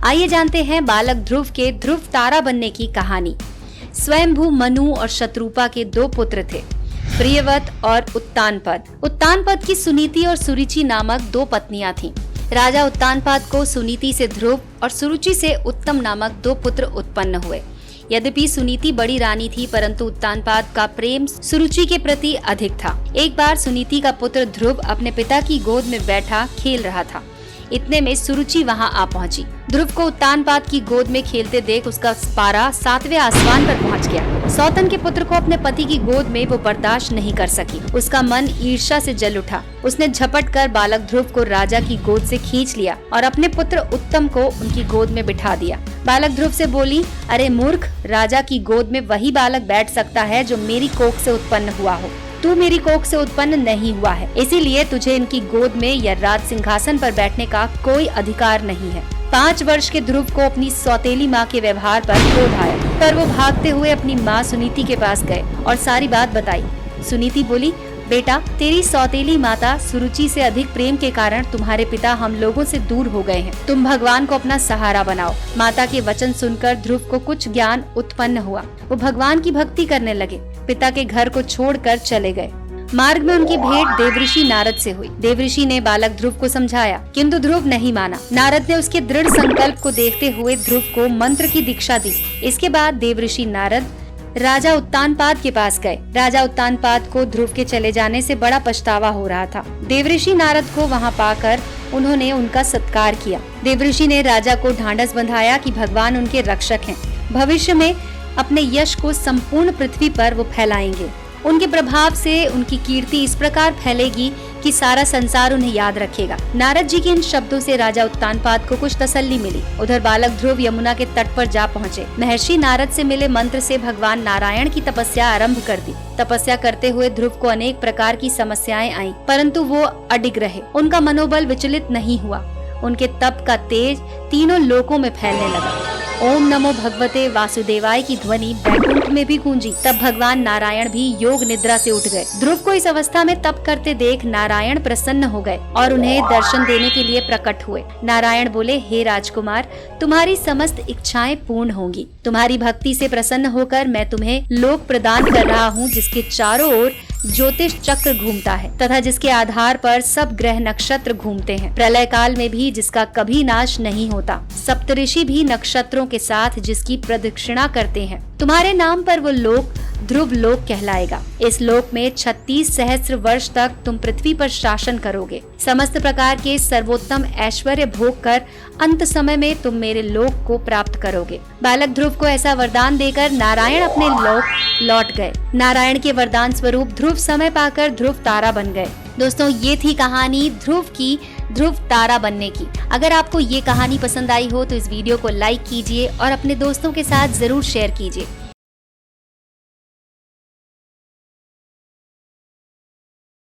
आइए जानते हैं बालक ध्रुव के ध्रुव तारा बनने की कहानी। स्वयंभू मनु और शत्रुपा के दो पुत्र थे, प्रियव्रत और उत्तानपाद। उत्तानपाद की सुनीति और सुरुचि नामक दो पत्नियां थीं। राजा उत्तानपाद को सुनीति से ध्रुव और सुरुचि से उत्तम नामक दो पुत्र उत्पन्न हुए। यद्यपि सुनीति बड़ी रानी थी, परंतु उत्तानपाद का प्रेम सुरुचि के प्रति अधिक था। एक बार सुनीति का पुत्र ध्रुव अपने पिता की गोद में बैठा खेल रहा था। इतने में सुरुचि वहां आ पहुंची। ध्रुव को उत्तानपाद की गोद में खेलते देख उसका पारा 7वें आसमान पर पहुंच गया। सौतन के पुत्र को अपने पति की गोद में वो बर्दाश्त नहीं कर सकी। उसका मन ईर्ष्या से जल उठा। उसने झपट कर बालक ध्रुव को राजा की गोद से खींच लिया और अपने पुत्र उत्तम को उनकी गोद में बिठा दिया। बालक ध्रुव से बोली, अरे मूर्ख, राजा की गोद में वही बालक बैठ सकता है जो मेरी कोख से उत्पन्न हुआ हो। तू मेरी कोख से उत्पन्न नहीं हुआ है, इसीलिए तुझे इनकी गोद में या राज सिंहासन पर बैठने का कोई अधिकार नहीं है। 5 वर्ष के ध्रुव को अपनी सौतेली माँ के व्यवहार पर क्रोध आया, पर वो भागते हुए अपनी माँ सुनीति के पास गए और सारी बात बताई। सुनीति बोली, बेटा, तेरी सौतेली माता सुरुचि से अधिक प्रेम के कारण तुम्हारे पिता हम लोगों से दूर हो गए हैं। तुम भगवान को अपना सहारा बनाओ। माता के वचन सुनकर ध्रुव को कुछ ज्ञान उत्पन्न हुआ। वो भगवान की भक्ति करने लगे। पिता के घर को छोड़कर चले गए। मार्ग में उनकी भेंट देवऋषि नारद से हुई। देवऋषि ने बालक ध्रुव को समझाया, किंतु ध्रुव नहीं माना। नारद ने उसके दृढ़ संकल्प को देखते हुए ध्रुव को मंत्र की दीक्षा दी। इसके बाद देवऋषि नारद राजा उत्तानपाद के पास गए। राजा उत्तानपाद को ध्रुव के चले जाने से बड़ा पछतावा हो रहा था। देवऋषि नारद को वहां पाकर उन्होंने उनका सत्कार किया। देवऋषि ने राजा को ढांढस बंधाया कि भगवान उनके रक्षक हैं। भविष्य में अपने यश को संपूर्ण पृथ्वी पर वो फैलाएंगे। उनके प्रभाव से उनकी कीर्ति इस प्रकार फैलेगी कि सारा संसार उन्हें याद रखेगा। नारद जी के इन शब्दों से राजा उत्तानपाद को कुछ तसल्ली मिली। उधर बालक ध्रुव यमुना के तट पर जा पहुँचे। महर्षि नारद से मिले मंत्र से भगवान नारायण की तपस्या आरंभ कर दी। तपस्या करते हुए ध्रुव को अनेक प्रकार की समस्याएं आईं, परंतु वो अडिग रहे। उनका मनोबल विचलित नहीं हुआ। उनके तप का तेज तीनों लोकों में फैलने लगा। ओम नमो भगवते वासुदेवाय की ध्वनि बैकुंठ में भी गूंजी। तब भगवान नारायण भी योग निद्रा से उठ गए। ध्रुव को इस अवस्था में तप करते देख नारायण प्रसन्न हो गए और उन्हें दर्शन देने के लिए प्रकट हुए। नारायण बोले, हे राजकुमार, तुम्हारी समस्त इच्छाएं पूर्ण होंगी। तुम्हारी भक्ति से प्रसन्न होकर मैं तुम्हें लोक प्रदान कर रहा हूँ, जिसके चारों ओर ज्योतिष चक्र घूमता है तथा जिसके आधार पर सब ग्रह नक्षत्र घूमते हैं। प्रलय काल में भी जिसका कभी नाश नहीं होता। सप्तऋषि भी नक्षत्रों के साथ जिसकी प्रदक्षिणा करते हैं। तुम्हारे नाम पर वो लोक ध्रुव लोक कहलाएगा। इस लोक में 36 सहस्त्र वर्ष तक तुम पृथ्वी पर शासन करोगे। समस्त प्रकार के सर्वोत्तम ऐश्वर्य भोग कर अंत समय में तुम मेरे लोक को प्राप्त करोगे। बालक ध्रुव को ऐसा वरदान देकर नारायण अपने लोक लौट गए। नारायण के वरदान स्वरूप ध्रुव समय पाकर ध्रुव तारा बन गए। दोस्तों, ये थी कहानी ध्रुव की ध्रुव तारा बनने की। अगर आपको ये कहानी पसंद आई हो तो इस वीडियो को लाइक कीजिए और अपने दोस्तों के साथ जरूर शेयर कीजिए।